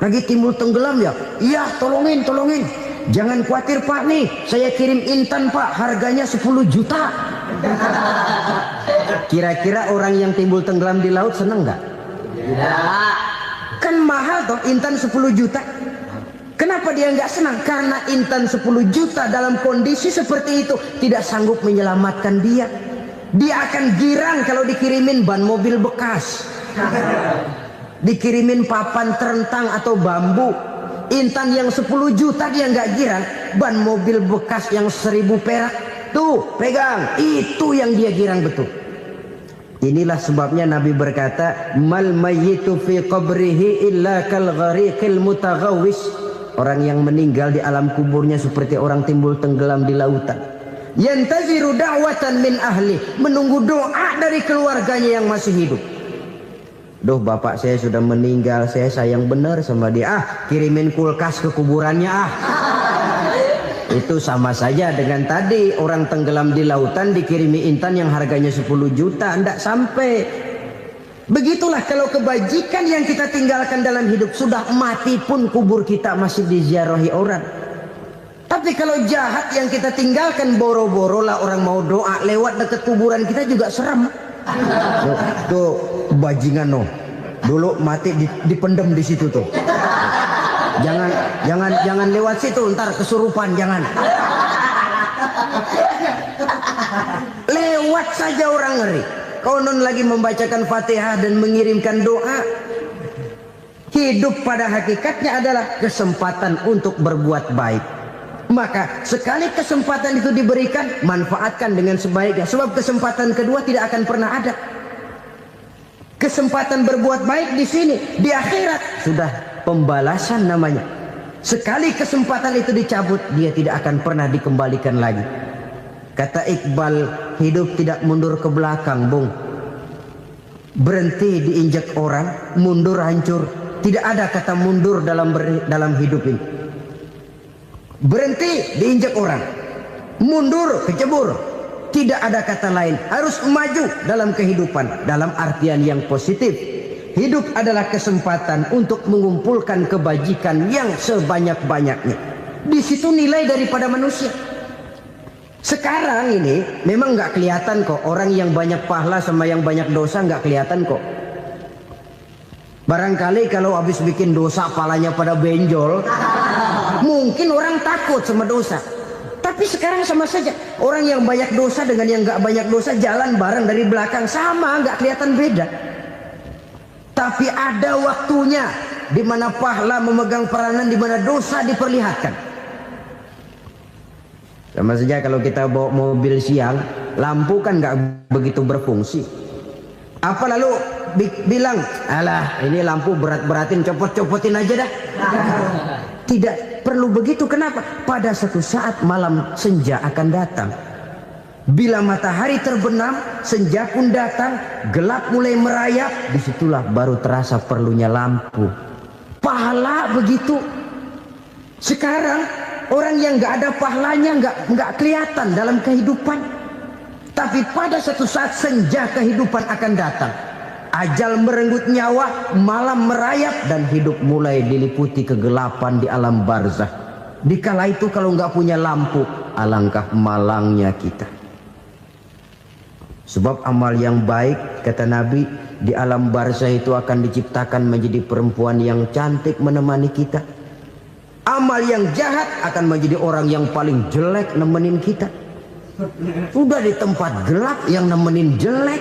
lagi timbul tenggelam ya? Iya, tolongin. Jangan khawatir Pak, nih saya kirim intan Pak, harganya 10 juta. Kira-kira orang yang timbul tenggelam di laut seneng nggak? Tidak. Kan mahal toh intan 10 juta. Kenapa dia nggak senang? Karena intan 10 juta dalam kondisi seperti itu tidak sanggup menyelamatkan dia. Dia akan girang kalau dikirimin ban mobil bekas, dikirimin papan terentang atau bambu. Intan yang 10 juta dia nggak girang. Ban mobil bekas yang 1000 perak, tuh pegang, itu yang dia girang betul. Inilah sebabnya Nabi berkata, mal mayyitu fi qabrihi illa kal ghariqil mutaghawwis. Orang yang meninggal di alam kuburnya seperti orang timbul tenggelam di lautan. Yantaziru da'watan min ahli, menunggu doa dari keluarganya yang masih hidup. Duh, bapak saya sudah meninggal, saya sayang benar sama dia. Kirimin kulkas ke kuburannya Itu sama saja dengan tadi orang tenggelam di lautan dikirimi intan yang harganya 10 juta, ndak sampai. Begitulah kalau kebajikan yang kita tinggalkan dalam hidup, sudah mati pun kubur kita masih diziarahi orang. Tapi kalau jahat yang kita tinggalkan, boro-boro lah orang mau doa lewat dekat kuburan kita juga serem. Tuh bajingan no, dulu mati dipendem di situ tuh. Jangan lewat situ, ntar kesurupan, jangan. Lewat saja orang ngeri. Konon lagi membacakan Fatihah dan mengirimkan doa. Hidup pada hakikatnya adalah kesempatan untuk berbuat baik. Maka sekali kesempatan itu diberikan, manfaatkan dengan sebaiknya. Sebab kesempatan kedua tidak akan pernah ada. Kesempatan berbuat baik di sini, di akhirat sudah pembalasan namanya. Sekali kesempatan itu dicabut, dia tidak akan pernah dikembalikan lagi. Kata Iqbal, hidup tidak mundur ke belakang, Bung. Berhenti diinjak orang, mundur hancur. Tidak ada kata mundur dalam hidup ini. Berhenti diinjak orang, mundur kecebur. Tidak ada kata lain, harus maju dalam kehidupan dalam artian yang positif. Hidup adalah kesempatan untuk mengumpulkan kebajikan yang sebanyak-banyaknya. Di situ nilai daripada manusia. Sekarang ini memang nggak kelihatan kok, orang yang banyak pahala sama yang banyak dosa nggak kelihatan kok. Barangkali kalau habis bikin dosa palanya pada benjol, mungkin orang takut sama dosa. Tapi sekarang sama saja, orang yang banyak dosa dengan yang nggak banyak dosa jalan bareng dari belakang, sama, nggak kelihatan beda. Tapi ada waktunya di mana pahala memegang peranan, di mana dosa diperlihatkan. Sama saja kalau kita bawa mobil siang, lampu kan nggak begitu berfungsi. Apa lalu bilang, alah ini lampu berat-beratin, copot-copotin aja dah. Tidak perlu begitu. Kenapa? Pada suatu saat malam senja akan datang. Bila matahari terbenam, senja pun datang, gelap mulai merayap, disitulah baru terasa perlunya lampu. Pahala begitu. Sekarang orang yang nggak ada pahalanya nggak kelihatan dalam kehidupan. Tapi pada suatu saat senja kehidupan akan datang. Ajal merenggut nyawa, malam merayap, dan hidup mulai diliputi kegelapan di alam barzah. Dikala itu kalau nggak punya lampu, alangkah malangnya kita. Sebab amal yang baik, kata Nabi, di alam barzah itu akan diciptakan menjadi perempuan yang cantik menemani kita. Amal yang jahat akan menjadi orang yang paling jelek nemenin kita. Udah di tempat gelap yang nemenin jelek.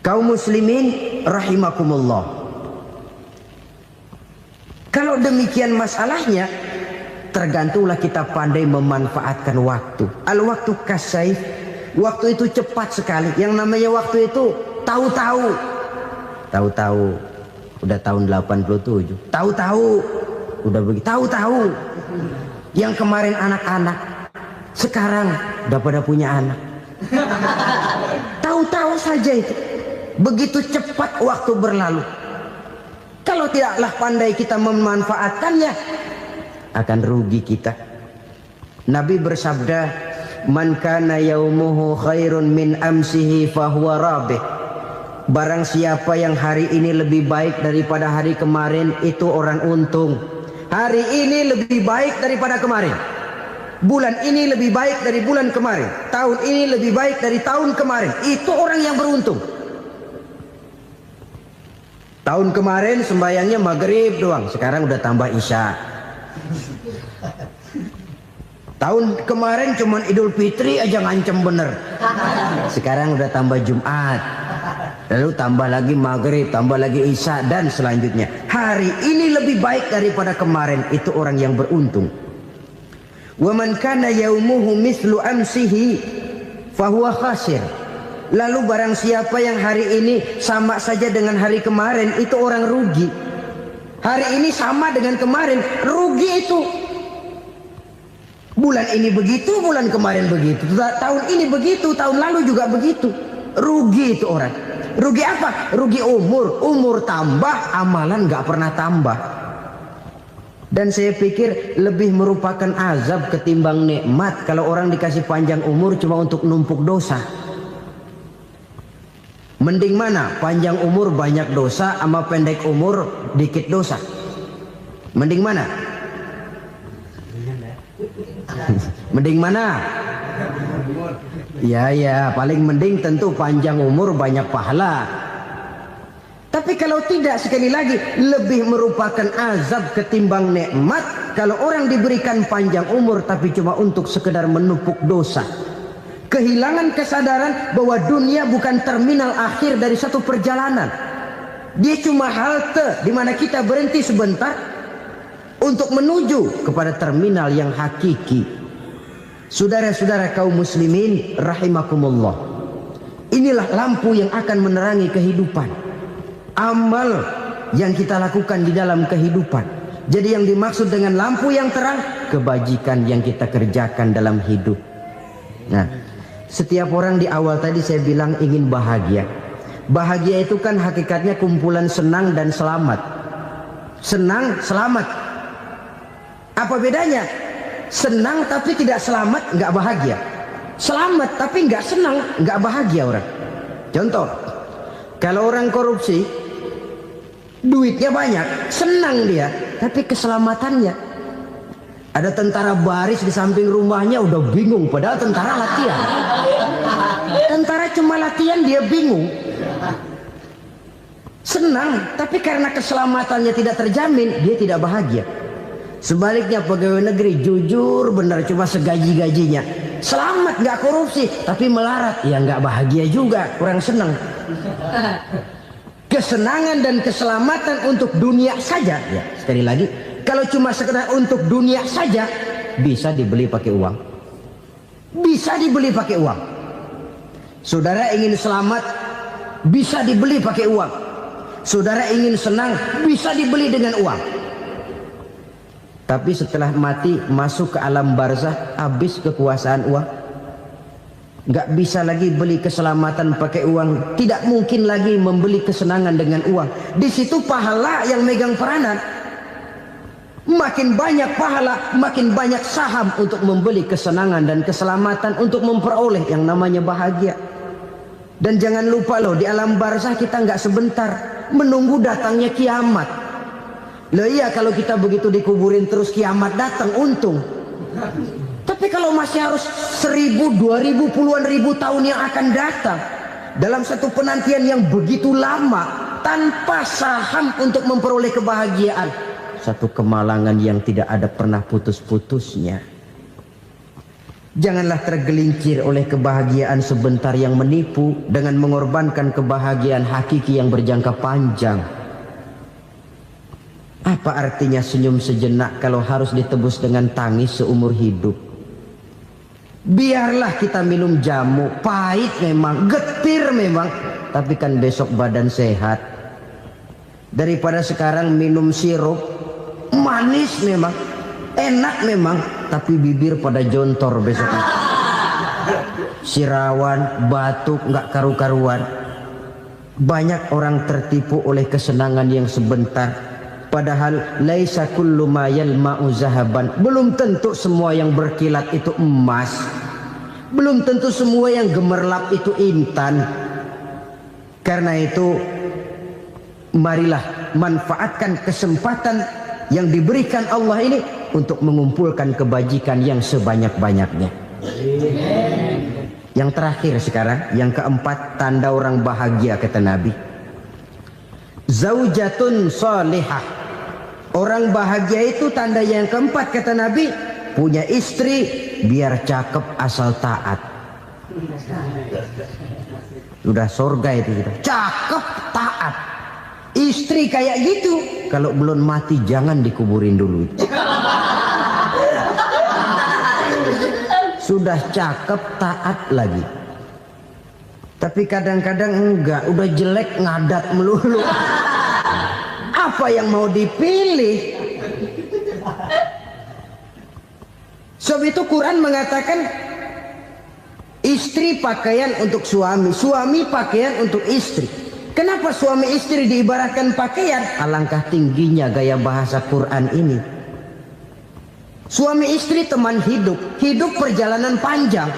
Kaum muslimin rahimakumullah. Kalau demikian masalahnya, tergantunglah kita pandai memanfaatkan waktu. Al-waktu kasayf. Waktu itu cepat sekali. Yang namanya waktu itu tahu-tahu. Tahu-tahu udah tahun 87. Tahu-tahu udah begitu. Tahu-tahu yang kemarin anak-anak sekarang udah pada punya anak. Tahu-tahu saja itu. Begitu cepat waktu berlalu. Kalau tidaklah pandai kita memanfaatkannya, akan rugi kita. Nabi bersabda, "Man kana yaumuhu khairun min amsihi fahuwa rabih." Barang siapa yang hari ini lebih baik daripada hari kemarin, itu orang untung. Hari ini lebih baik daripada kemarin. Bulan ini lebih baik dari bulan kemarin. Tahun ini lebih baik dari tahun kemarin. Itu orang yang beruntung. Tahun kemarin sembayangnya maghrib doang, sekarang udah tambah isya. Tahun kemarin cuman Idul Fitri aja ngancem bener, sekarang udah tambah Jumat, lalu tambah lagi maghrib, tambah lagi isya, dan selanjutnya. Hari ini lebih baik daripada kemarin, itu orang yang beruntung. Wa man kana yaumuhu mislu amsihi fahuwa khasir. Lalu barang siapa yang hari ini sama saja dengan hari kemarin, itu orang rugi. Hari ini sama dengan kemarin, rugi itu. Bulan ini begitu, bulan kemarin begitu, tahun ini begitu, tahun lalu juga begitu. Rugi itu orang. Rugi apa? Rugi umur. Umur tambah, amalan gak pernah tambah. Dan saya pikir lebih merupakan azab ketimbang nikmat kalau orang dikasih panjang umur cuma untuk numpuk dosa. Mending mana? Panjang umur banyak dosa sama pendek umur dikit dosa? Mending mana? Mending mana? Ya, paling mending tentu panjang umur banyak pahala. Tapi kalau tidak, sekali lagi, lebih merupakan azab ketimbang nikmat kalau orang diberikan panjang umur tapi cuma untuk sekedar menumpuk dosa. Kehilangan kesadaran bahwa dunia bukan terminal akhir dari satu perjalanan. Dia cuma halte di mana kita berhenti sebentar untuk menuju kepada terminal yang hakiki. Saudara-saudara kaum muslimin rahimakumullah. Inilah lampu yang akan menerangi kehidupan. Amal yang kita lakukan di dalam kehidupan. Jadi yang dimaksud dengan lampu yang terang, kebajikan yang kita kerjakan dalam hidup. Nah, setiap orang di awal tadi saya bilang ingin bahagia. Bahagia itu kan hakikatnya kumpulan senang dan selamat. Senang, selamat. Apa bedanya? Senang tapi tidak selamat, nggak bahagia. Selamat tapi nggak senang, nggak bahagia orang. Contoh, kalau orang korupsi, duitnya banyak, senang dia, tapi keselamatannya. Ada tentara baris di samping rumahnya udah bingung, padahal tentara latihan. Tentara cuma latihan, dia bingung. Senang, tapi karena keselamatannya tidak terjamin, dia tidak bahagia. Sebaliknya pegawai negeri jujur benar cuma segaji-gajinya, selamat nggak korupsi tapi melarat, ya nggak bahagia juga, kurang senang. Kesenangan dan keselamatan untuk dunia saja, ya sekali lagi, kalau cuma sekedar untuk dunia saja bisa dibeli pakai uang, bisa dibeli pakai uang. Saudara ingin selamat bisa dibeli pakai uang, saudara ingin senang bisa dibeli dengan uang. Tapi setelah mati masuk ke alam barzah, habis kekuasaan uang. Nggak bisa lagi beli keselamatan pakai uang, tidak mungkin lagi membeli kesenangan dengan uang. Di situ pahala yang megang peranan. Makin banyak pahala, makin banyak saham untuk membeli kesenangan dan keselamatan, untuk memperoleh yang namanya bahagia. Dan jangan lupa loh, di alam barzah kita nggak sebentar, menunggu datangnya kiamat. Loh iya, kalau kita begitu dikuburin terus kiamat datang, untung. Tapi kalau masih harus 1000, 2000, puluhan ribu tahun yang akan datang dalam satu penantian yang begitu lama, tanpa saham untuk memperoleh kebahagiaan. Satu kemalangan yang tidak ada pernah putus-putusnya. Janganlah tergelincir oleh kebahagiaan sebentar yang menipu dengan mengorbankan kebahagiaan hakiki yang berjangka panjang. Apa artinya senyum sejenak kalau harus ditebus dengan tangis seumur hidup? Biarlah kita minum jamu, pahit memang, getir memang, tapi kan besok badan sehat. Daripada sekarang minum sirup, manis memang, enak memang, tapi bibir pada jontor besoknya. Sirawan, batuk, nggak karu-karuan. Banyak orang tertipu oleh kesenangan yang sebentar. Padahal laisa kullu ma yalma'u zahaban. Belum tentu semua yang berkilat itu emas. Belum tentu semua yang gemerlap itu intan. Karena itu marilah manfaatkan kesempatan yang diberikan Allah ini untuk mengumpulkan kebajikan yang sebanyak-banyaknya. Yang terakhir sekarang, yang keempat, tanda orang bahagia kata Nabi. Zaujatun salihah. Orang bahagia itu tanda yang keempat kata Nabi, punya istri biar cakep asal taat. Sudah surga itu kita. Cakep taat. Istri kayak gitu, kalau belum mati jangan dikuburin dulu. Sudah cakep taat lagi. Tapi kadang-kadang enggak, udah jelek ngadat melulu. Apa yang mau dipilih? Sebab itu Quran mengatakan istri pakaian untuk suami, suami pakaian untuk istri. Kenapa suami istri diibaratkan pakaian? Alangkah tingginya gaya bahasa Quran ini. Suami istri teman hidup, hidup perjalanan panjang.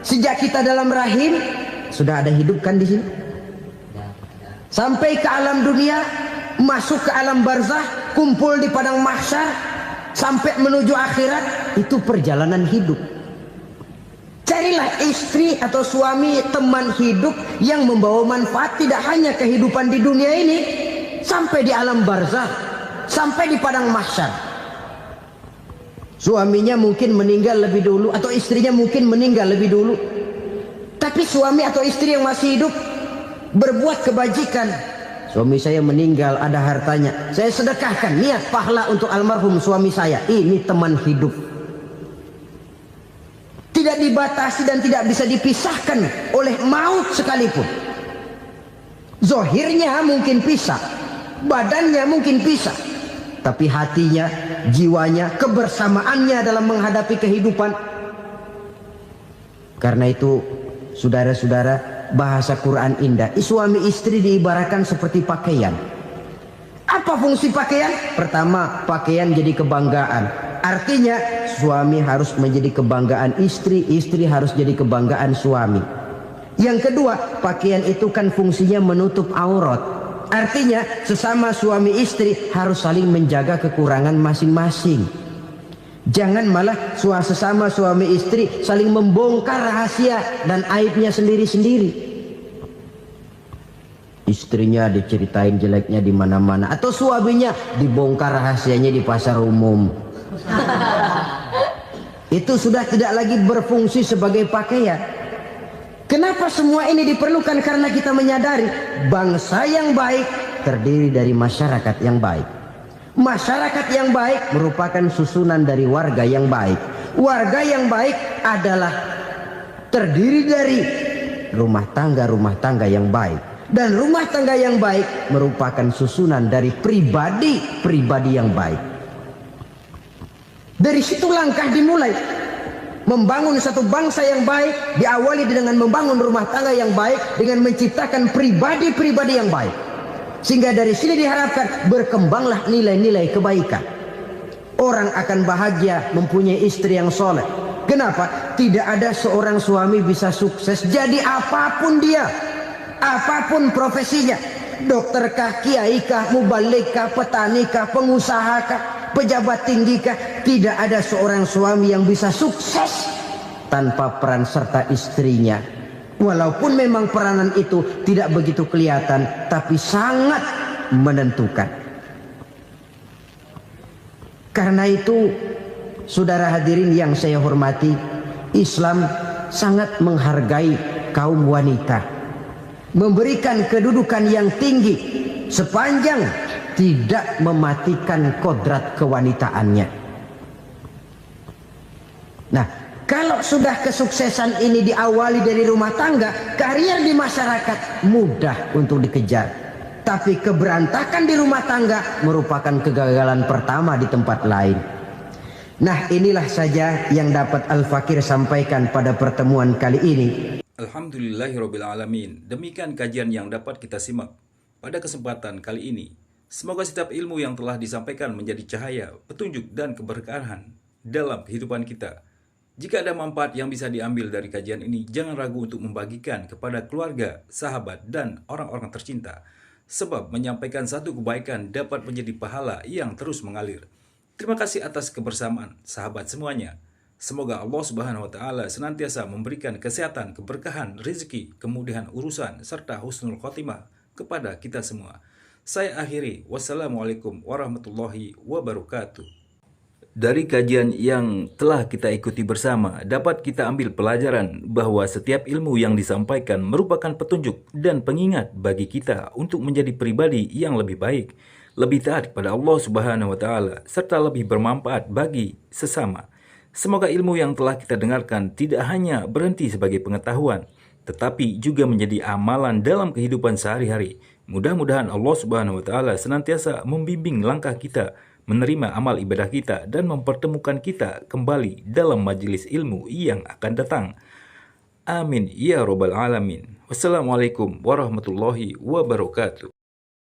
Sejak kita dalam rahim sudah ada hidup kan di sini. Sampai ke alam dunia, masuk ke alam barzah, kumpul di padang mahsyar, sampai menuju akhirat, itu perjalanan hidup. Carilah istri atau suami teman hidup yang membawa manfaat tidak hanya kehidupan di dunia ini, sampai di alam barzah, sampai di padang mahsyar. Suaminya mungkin meninggal lebih dulu atau istrinya mungkin meninggal lebih dulu. Tapi suami atau istri yang masih hidup berbuat kebajikan. Suami saya meninggal, ada hartanya, saya sedekahkan, niat pahala untuk almarhum suami saya. Ini teman hidup. Tidak dibatasi dan tidak bisa dipisahkan oleh maut sekalipun. Zohirnya mungkin pisah, badannya mungkin pisah, tapi hatinya, jiwanya, kebersamaannya dalam menghadapi kehidupan. Karena itu, saudara-saudara, bahasa Quran indah. Suami istri diibaratkan seperti pakaian. Apa fungsi pakaian? Pertama, pakaian jadi kebanggaan. Artinya suami harus menjadi kebanggaan istri, istri harus jadi kebanggaan suami. Yang kedua, pakaian itu kan fungsinya menutup aurat. Artinya sesama suami istri harus saling menjaga kekurangan masing-masing. Jangan malah sesama suami istri saling membongkar rahasia dan aibnya sendiri-sendiri. Istrinya diceritain jeleknya di mana-mana, atau suaminya dibongkar rahasianya di pasar umum. Itu sudah tidak lagi berfungsi sebagai pakaian. Kenapa semua ini diperlukan? Karena kita menyadari bangsa yang baik terdiri dari masyarakat yang baik. Masyarakat yang baik merupakan susunan dari warga yang baik. Warga yang baik adalah terdiri dari rumah tangga yang baik. Dan rumah tangga yang baik merupakan susunan dari pribadi yang baik. Dari situ langkah dimulai. Membangun satu bangsa yang baik diawali dengan membangun rumah tangga yang baik, dengan menciptakan pribadi-pribadi yang baik. Sehingga dari sini diharapkan berkembanglah nilai-nilai kebaikan. Orang akan bahagia mempunyai istri yang soleh. Kenapa? Tidak ada seorang suami bisa sukses jadi apapun dia, apapun profesinya. Dokterkah, kiaikah, mubalikah, petanikah, pengusahakah, pejabat tinggikah, tidak ada seorang suami yang bisa sukses tanpa peran serta istrinya. Walaupun memang peranan itu tidak begitu kelihatan, tapi sangat menentukan. Karena itu, saudara hadirin yang saya hormati, Islam sangat menghargai kaum wanita, memberikan kedudukan yang tinggi sepanjang tidak mematikan kodrat kewanitaannya. Nah, kalau sudah kesuksesan ini diawali dari rumah tangga, karier di masyarakat mudah untuk dikejar. Tapi keberantakan di rumah tangga merupakan kegagalan pertama di tempat lain. Nah, inilah saja yang dapat Al-Fakir sampaikan pada pertemuan kali ini. Alhamdulillahirrabbilalamin. Demikian kajian yang dapat kita simak pada kesempatan kali ini. Semoga setiap ilmu yang telah disampaikan menjadi cahaya, petunjuk, dan keberkahan dalam kehidupan kita. Jika ada manfaat yang bisa diambil dari kajian ini, jangan ragu untuk membagikan kepada keluarga, sahabat, dan orang-orang tercinta. Sebab menyampaikan satu kebaikan dapat menjadi pahala yang terus mengalir. Terima kasih atas kebersamaan, sahabat semuanya. Semoga Allah Subhanahu wa Ta'ala senantiasa memberikan kesehatan, keberkahan, rezeki, kemudahan urusan, serta husnul khotimah kepada kita semua. Saya akhiri. Wassalamualaikum warahmatullahi wabarakatuh. Dari kajian yang telah kita ikuti bersama, dapat kita ambil pelajaran bahwa setiap ilmu yang disampaikan merupakan petunjuk dan pengingat bagi kita untuk menjadi pribadi yang lebih baik, lebih taat kepada Allah Subhanahu wa Ta'ala, serta lebih bermanfaat bagi sesama. Semoga ilmu yang telah kita dengarkan tidak hanya berhenti sebagai pengetahuan, tetapi juga menjadi amalan dalam kehidupan sehari-hari. Mudah-mudahan Allah Subhanahu wa Ta'ala senantiasa membimbing langkah kita, menerima amal ibadah kita, dan mempertemukan kita kembali dalam majelis ilmu yang akan datang. Amin ya robbal alamin. Wassalamualaikum warahmatullahi wabarakatuh.